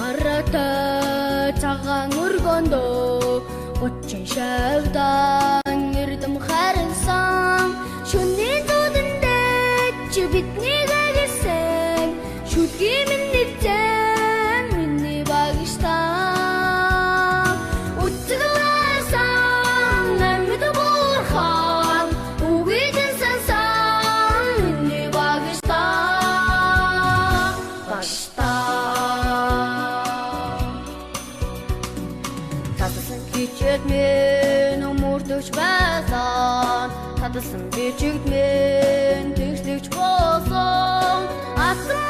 Арата цагаан өргөндө Учин шавдан эрдэм харинсан Шүнний зүдэндээ чи бидний гэгсэн Шүдгий миний зэн миний багштан Утсагасан намид бурхан Үгидэн сансан миний багштан Татсан кичээд мен өмөрдөж байсан Татсан бичигд мен тэгслэгч болсон Асан